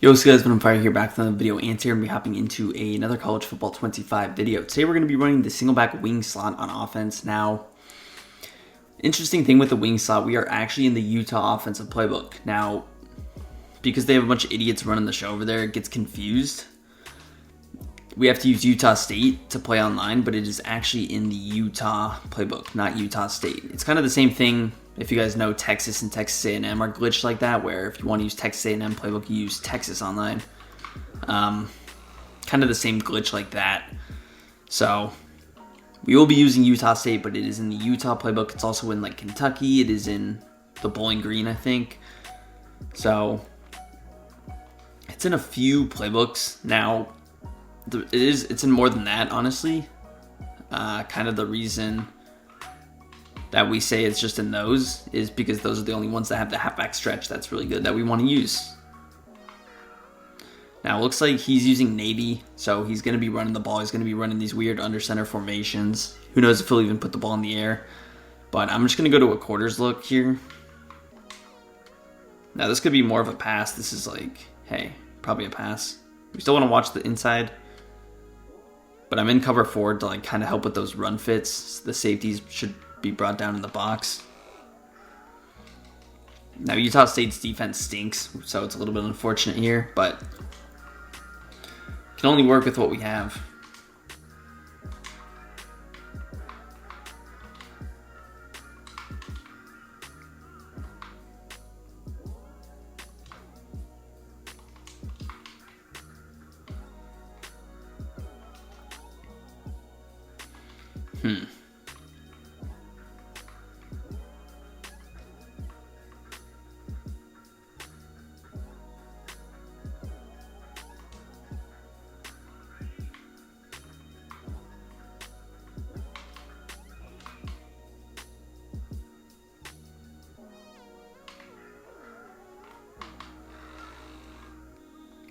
Yo, what's good guys, I'm Fire here, back with another video answer, and we're hopping into another college football 25 video. Today we're going to be running the Singleback wing slot on offense. Now, interesting thing with the wing slot, we are actually in the Utah offensive playbook. Now, because they have a bunch of idiots running the show over there, it gets confused. We have to use Utah State to play online, but it is actually in the Utah playbook, not Utah State. It's kind of the same thing. If you guys know, Texas and Texas A&M are glitched like that, where if you want to use Texas A&M playbook, you use Texas online. Kind of the same glitch like that. So we will be using Utah State, but it is in the Utah playbook. It's also in like Kentucky. It is in the Bowling Green, I think. So it's in a few playbooks now. It's in more than that, honestly. Kind of the reason that we say it's just in those is because those are the only ones that have the halfback stretch that's really good that we want to use. Now, it looks like he's using Navy, so he's going to be running the ball. He's going to be running these weird under center formations. Who knows if he'll even put the ball in the air. But I'm just going to go to a quarters look here. Now, this could be more of a pass. This is like, hey, probably a pass. We still want to watch the inside. But I'm in cover forward to like kind of help with those run fits. The safeties should be brought down in the box. Now, Utah State's defense stinks, so it's a little bit unfortunate here, but can only work with what we have.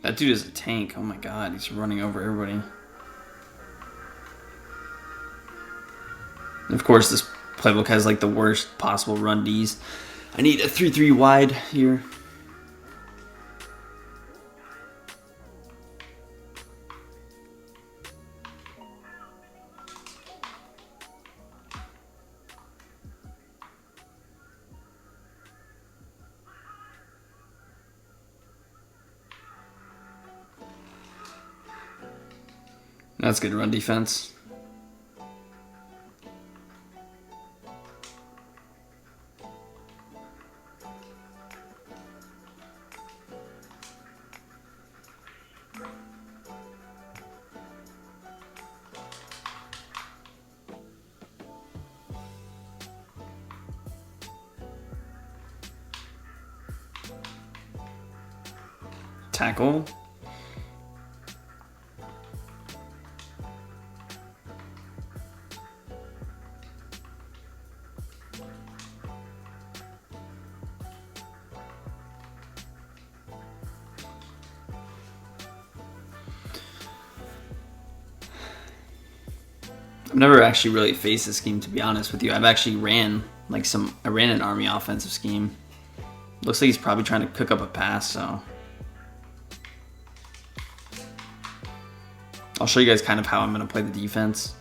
That dude is a tank. Oh my god, he's running over everybody. And of course, this playbook has like the worst possible run Ds. I need a 3-3 wide here. That's good run defense. Tackle. I've never actually really faced this scheme, to be honest with you. I've actually ran an Army offensive scheme. Looks like he's probably trying to cook up a pass, so I'll show you guys kind of how I'm going to play the defense.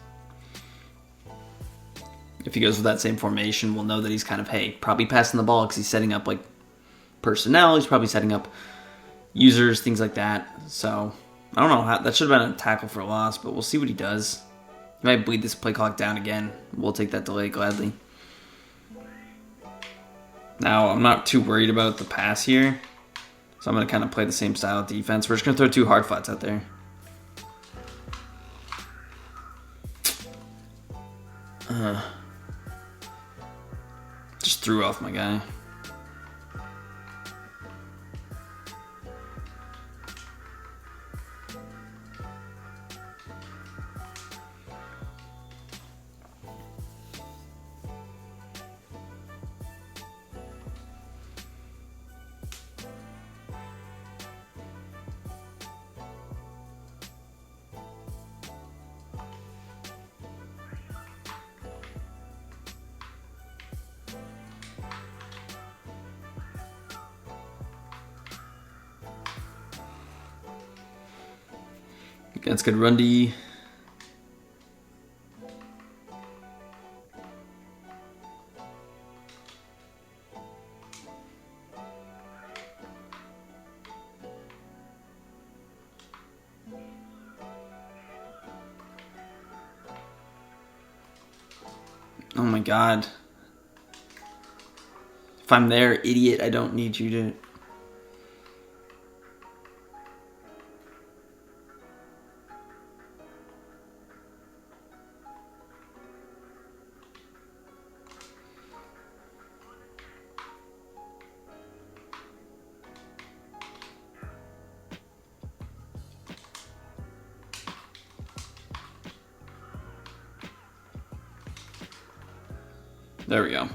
If he goes with that same formation, we'll know that he's kind of, hey, probably passing the ball because he's setting up like personnel. He's probably setting up users, things like that. So I don't know. That should have been a tackle for a loss, but we'll see what he does. He might bleed this play clock down again. We'll take that delay gladly. Now, I'm not too worried about the pass here, so I'm going to kind of play the same style of defense. We're just going to throw two hard flats out there. Just threw off my guy. That's good run D. Oh my god. If I'm there, idiot, I don't need you to... There we go.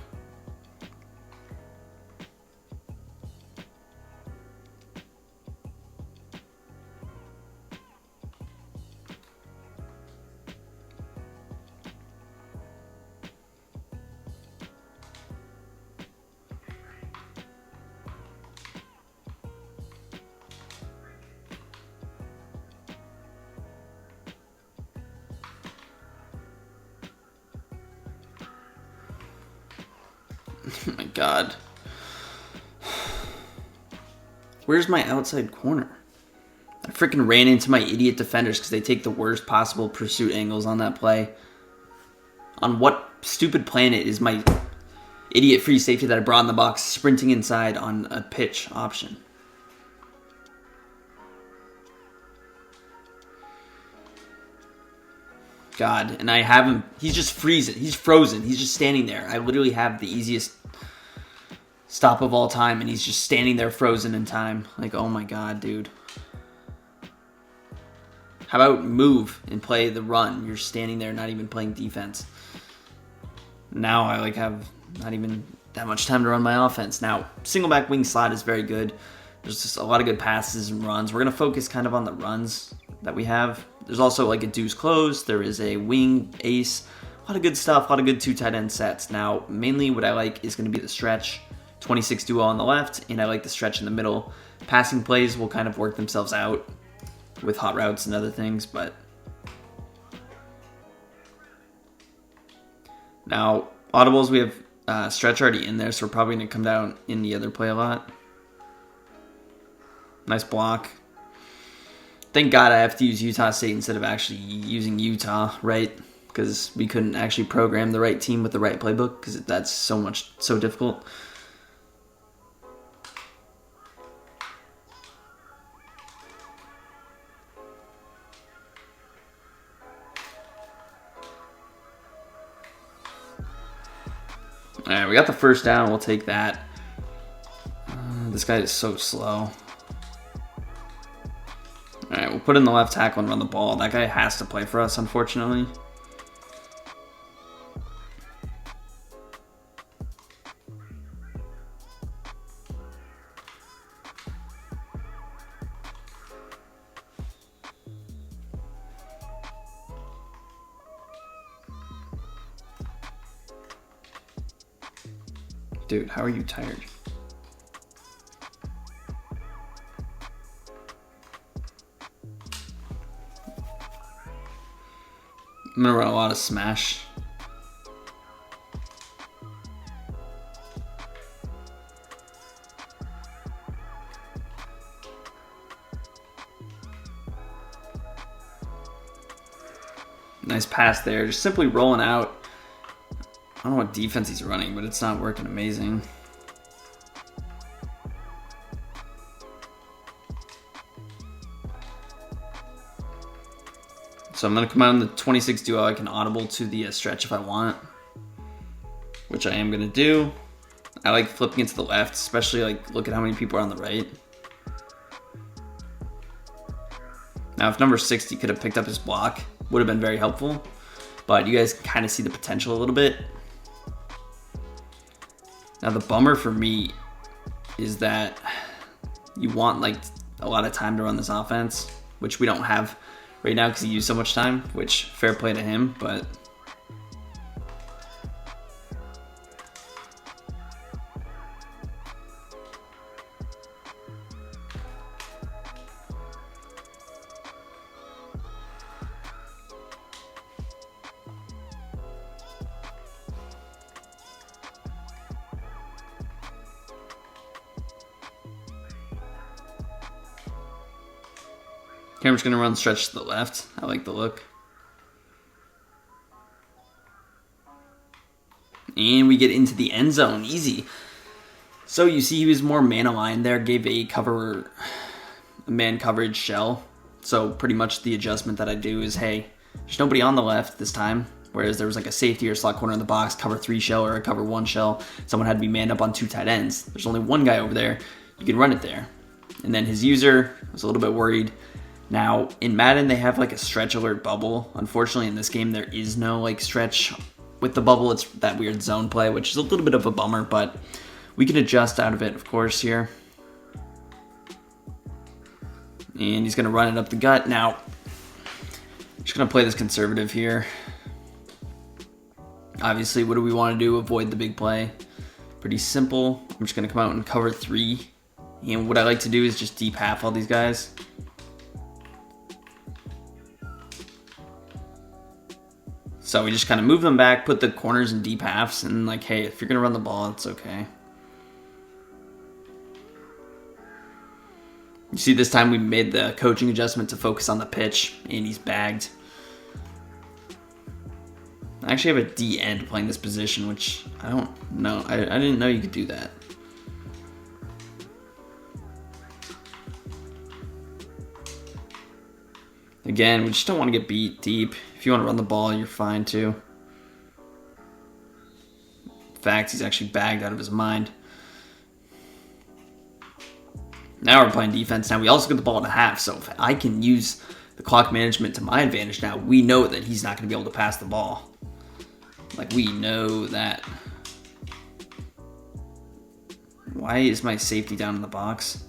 Oh my god. Where's my outside corner? I freaking ran into my idiot defenders because they take the worst possible pursuit angles on that play. On what stupid planet is my idiot free safety that I brought in the box sprinting inside on a pitch option? God, and I have him. He's just freezing. He's frozen. He's just standing there. I literally have the easiest stop of all time, and he's just standing there frozen in time. Like, oh my god, dude. How about move and play the run? You're standing there, not even playing defense. Now I like have not even that much time to run my offense. Now, single back wing slot is very good. There's just a lot of good passes and runs. We're going to focus kind of on the runs that we have. There's also like a deuce close. There is a wing ace. A lot of good stuff. A lot of good 2 tight end sets. Now, mainly what I like is going to be the stretch. 26 duo on the left, and I like the stretch in the middle. Passing plays will kind of work themselves out with hot routes and other things, but now audibles, we have stretch already in there, so we're probably going to come down in the other play a lot. Nice block. Thank God I have to use Utah State instead of actually using Utah, right? Because we couldn't actually program the right team with the right playbook, because that's so difficult. All right, we got the first down. We'll take that. This guy is so slow. All right, we'll put in the left tackle and run the ball. That guy has to play for us, unfortunately. Dude, how are you tired? I'm gonna run a lot of smash. Nice pass there, just simply rolling out. I don't know what defense he's running, but it's not working amazing. So I'm going to come out in the 26 duo. I can audible to the stretch if I want, which I am going to do. I like flipping it to the left, especially like look at how many people are on the right. Now, if number 60 could have picked up his block, would have been very helpful. But you guys can kind of see the potential a little bit. Now, the bummer for me is that you want like a lot of time to run this offense, which we don't have right now because he used so much time, which fair play to him, but Here I'm just going to run stretch to the left. I like the look. And we get into the end zone. Easy. So you see he was more man-aligned there. Gave a man coverage shell. So pretty much the adjustment that I do is, hey, there's nobody on the left this time. Whereas there was like a safety or slot corner in the box, cover 3 shell or a cover 1 shell. Someone had to be manned up on 2 tight ends. There's only one guy over there. You can run it there. And then his user was a little bit worried. Now, in Madden, they have like a stretch alert bubble. Unfortunately, in this game, there is no like stretch with the bubble. It's that weird zone play, which is a little bit of a bummer, but we can adjust out of it, of course, here. And he's going to run it up the gut. Now, I'm just going to play this conservative here. Obviously, what do we want to do? Avoid the big play. Pretty simple. I'm just going to come out and cover 3. And what I like to do is just deep half all these guys. So we just kind of move them back, put the corners in deep halves, and like, hey, if you're going to run the ball, it's okay. You see this time we made the coaching adjustment to focus on the pitch, and he's bagged. I actually have a D end playing this position, which I don't know. I didn't know you could do that. Again, we just don't want to get beat deep. If you want to run the ball, you're fine too. In fact, he's actually bagged out of his mind. Now we're playing defense. Now we also get the ball at a half, so if I can use the clock management to my advantage now, we know that he's not going to be able to pass the ball. Like, we know that. Why is my safety down in the box?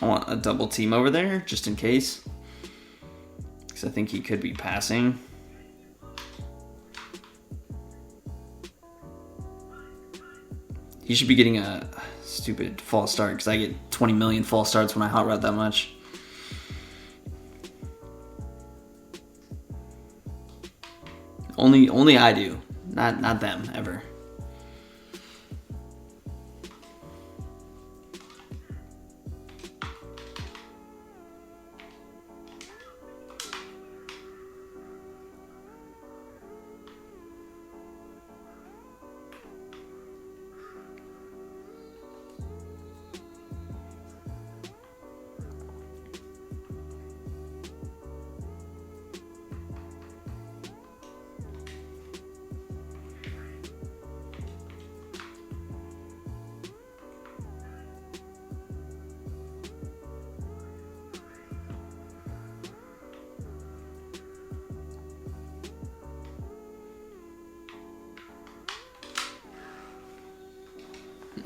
I want a double team over there, just in case. Because I think he could be passing. He should be getting a stupid false start, because I get 20 million false starts when I hot route that much. Only I do, not them, ever.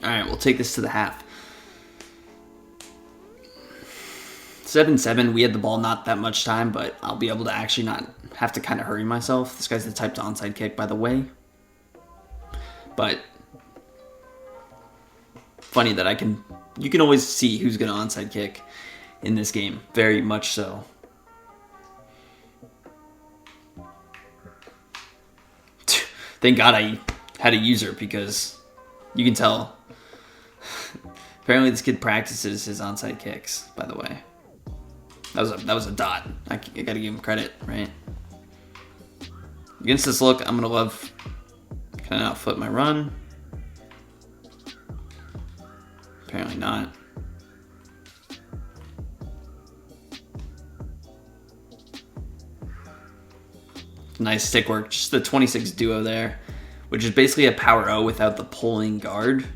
All right, we'll take this to the half. 7-7, we had the ball not that much time, but I'll be able to actually not have to kind of hurry myself. This guy's the type to onside kick, by the way. But funny that you can always see who's going to onside kick in this game, very much so. Thank God I had a user, because you can tell. Apparently this kid practices his onside kicks, by the way. That was a dot. I gotta give him credit, right? Against this look, I'm gonna love kind of outfoot my run. Apparently not. Nice stick work. Just the 26 duo there, which is basically a power O without the pulling guard.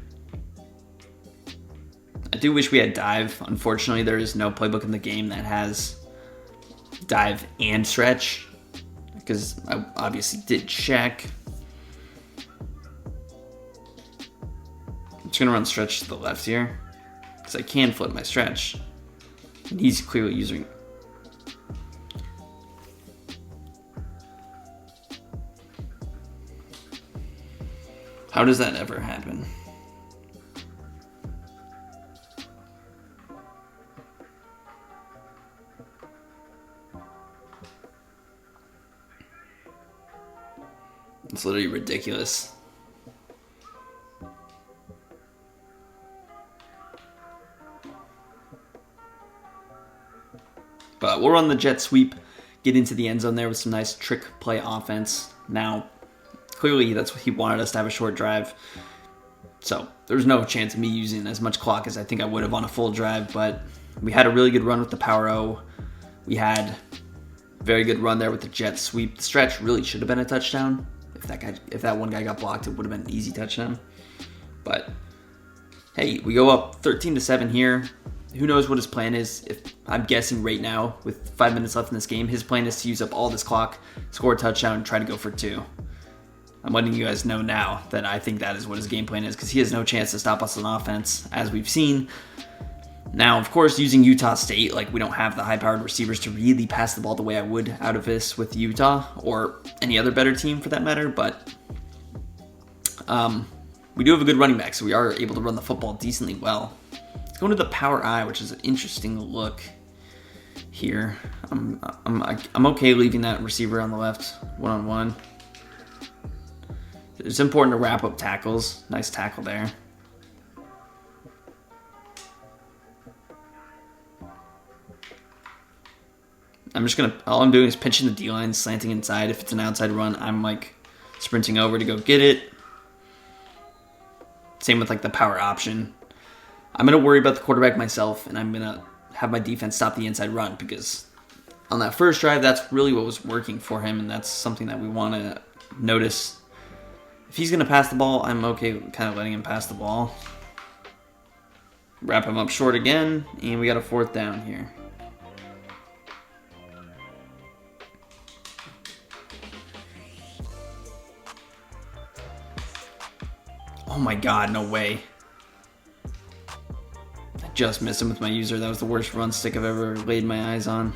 I do wish we had dive. Unfortunately, there is no playbook in the game that has dive and stretch, because I obviously did check. I'm just gonna run stretch to the left here, because I can flip my stretch, and he's clearly using. How does that ever happen? It's literally ridiculous. But we'll run the jet sweep, get into the end zone there with some nice trick play offense. Now, clearly that's what he wanted us to have a short drive. So there's no chance of me using as much clock as I think I would have on a full drive. But we had a really good run with the power O. We had a very good run there with the jet sweep. The stretch really should have been a touchdown. If that one guy got blocked, it would have been an easy touchdown. But hey, we go up 13-7 here. Who knows what his plan is? I'm guessing right now, with 5 minutes left in this game, his plan is to use up all this clock, score a touchdown, and try to go for 2. I'm letting you guys know now that I think that is what his game plan is, because he has no chance to stop us on offense, as we've seen. Now, of course, using Utah State, like, we don't have the high-powered receivers to really pass the ball the way I would out of this with Utah, or any other better team for that matter, but we do have a good running back, so we are able to run the football decently well. Let's go into the power I, which is an interesting look here. I'm okay leaving that receiver on the left one-on-one. It's important to wrap up tackles. Nice tackle there. All I'm doing is pinching the D-line, slanting inside. If it's an outside run, I'm like sprinting over to go get it. Same with like the power option. I'm going to worry about the quarterback myself, and I'm going to have my defense stop the inside run, because on that first drive, that's really what was working for him, and that's something that we want to notice. If he's going to pass the ball, I'm okay kind of letting him pass the ball. Wrap him up short again, and we got a 4th down here. Oh my god, no way. I just missed him with my user. That was the worst run stick I've ever laid my eyes on.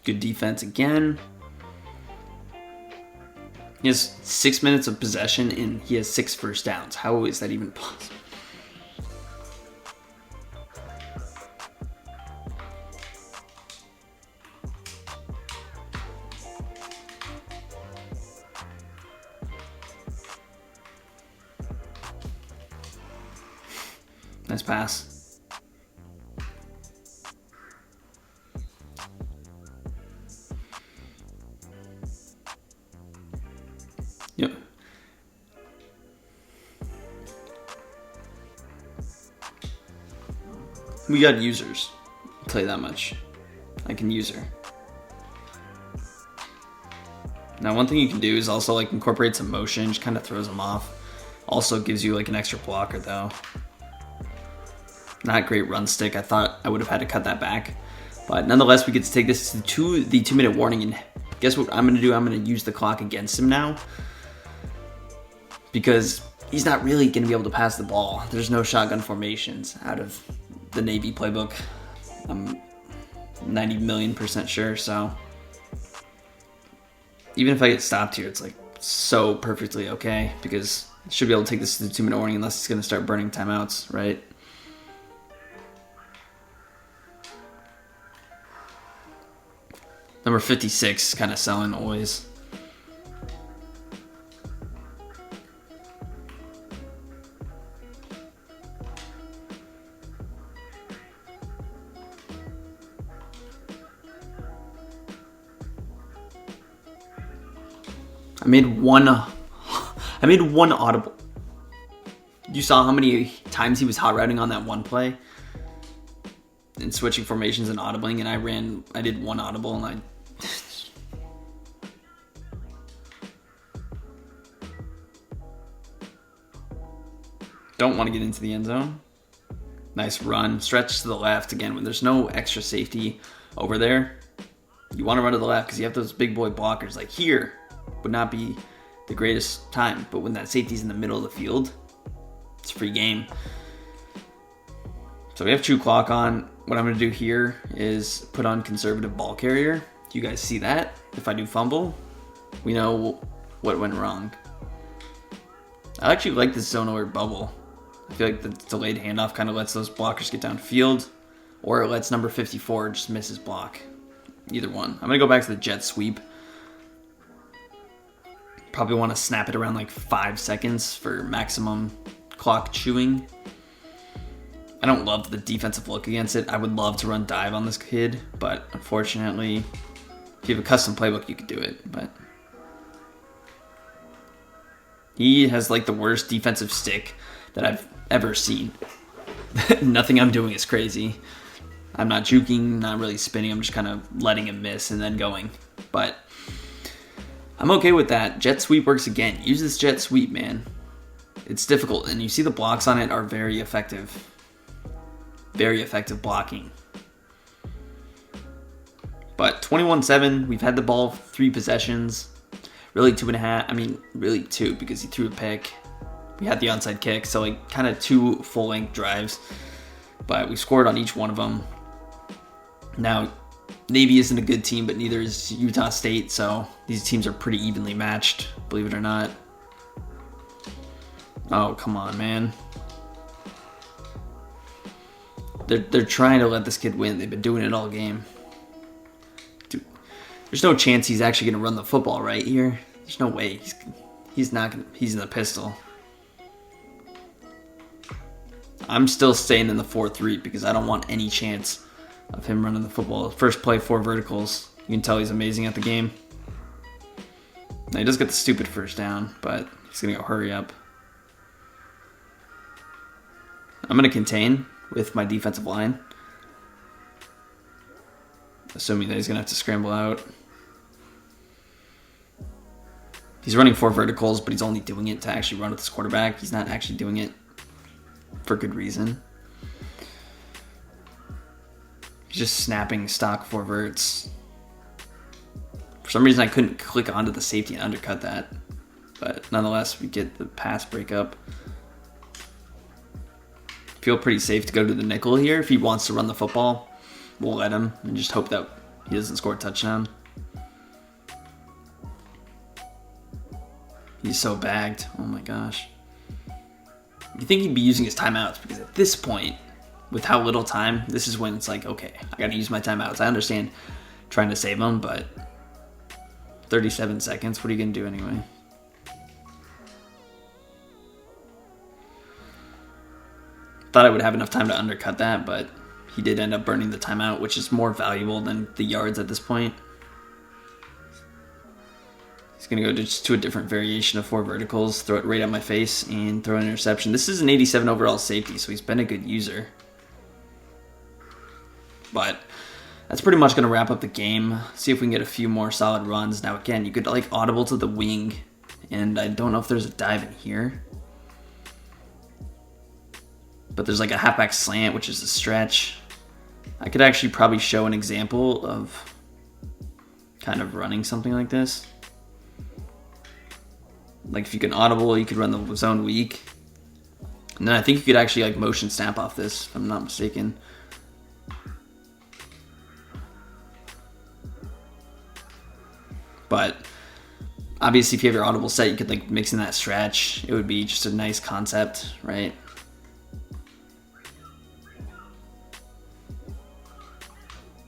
Good defense again. He has 6 minutes of possession and he has 6 first downs. How is that even possible? Nice pass. Yep. We got users. I'll tell you that much. I can use her. Now, one thing you can do is also like incorporate some motion, just kind of throws them off. Also gives you like an extra blocker though. Not great run stick. I thought I would have had to cut that back. But nonetheless, we get to take this to the 2-minute warning. And guess what I'm going to do? I'm going to use the clock against him now, because he's not really going to be able to pass the ball. There's no shotgun formations out of the Navy playbook. I'm 90,000,000% sure. So even if I get stopped here, it's like so perfectly okay, because I should be able to take this to the 2-minute warning unless it's going to start burning timeouts, right? Number 56, kind of selling always. I made one audible. You saw how many times he was hot routing on that one play and switching formations and audibling, and I did one audible, and I don't want to get into the end zone. Nice run, stretch to the left again. When there's no extra safety over there, you want to run to the left because you have those big boy blockers. Like here would not be the greatest time, but when that safety's in the middle of the field, it's free game. So we have true clock on. What I'm going to do here is put on conservative ball carrier. You guys see that? If I do fumble, we know what went wrong. I actually like this zone alert bubble. I feel like the delayed handoff kind of lets those blockers get downfield, or it lets number 54 just miss his block. Either one. I'm going to go back to the jet sweep. Probably want to snap it around like 5 seconds for maximum clock chewing. I don't love the defensive look against it. I would love to run dive on this kid, but unfortunately, if you have a custom playbook, you could do it. But he has like the worst defensive stick that I've ever seen. Nothing I'm doing is crazy. I'm not juking, not really spinning. I'm just kind of letting him miss and then going. But I'm okay with that. Jet sweep works again. Use this jet sweep, man. It's difficult, and you see the blocks on it are very effective. Very effective blocking. But 21-7, we've had the ball 3 possessions. Really 2.5. I mean, really 2 because he threw a pick. We had the onside kick, so like kind of 2 full-length drives. But we scored on each one of them. Now, Navy isn't a good team, but neither is Utah State, so these teams are pretty evenly matched, believe it or not. Oh, come on, man. They're trying to let this kid win. They've been doing it all game. Dude, there's no chance he's actually going to run the football right here. There's no way. He's not going to. He's in the pistol. I'm still staying in the 4-3 because I don't want any chance of him running the football. First play, 4 verticals. You can tell he's amazing at the game. Now, he does get the stupid first down, but he's going to go hurry up. I'm going to contain with my defensive line, assuming that he's going to have to scramble out. He's running 4 verticals, but he's only doing it to actually run with his quarterback. He's not actually doing it for good reason. He's just snapping stock 4 verts. For some reason, I couldn't click onto the safety and undercut that. But nonetheless, we get the pass breakup. Feel pretty safe to go to the nickel here. If he wants to run the football, we'll let him and just hope that he doesn't score a touchdown. He's so bagged. Oh my gosh. You think he'd be using his timeouts, because at this point, with how little time, this is when it's like, okay, I gotta use my timeouts. I understand trying to save him, but 37 seconds, what are you gonna do anyway? Thought I would have enough time to undercut that, but he did end up burning the timeout, which is more valuable than the yards at this point. He's going to go just to a different variation of 4 verticals, throw it right at my face, and throw an interception. This is an 87 overall safety, so he's been a good user. But that's pretty much going to wrap up the game. See if we can get a few more solid runs. Now, again, you could like audible to the wing, and I don't know if there's a dive in here. But there's like a halfback slant, which is a stretch. I could actually probably show an example of kind of running something like this. Like if you can audible, you could run the zone weak. And then I think you could actually like motion snap off this, if I'm not mistaken. But obviously if you have your audible set, you could like mix in that stretch. It would be just a nice concept, right?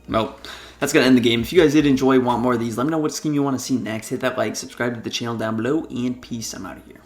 Well, that's going to end the game. If you guys did enjoy, want more of these, let me know what scheme you want to see next. Hit that like, subscribe to the channel down below, and peace. I'm out of here.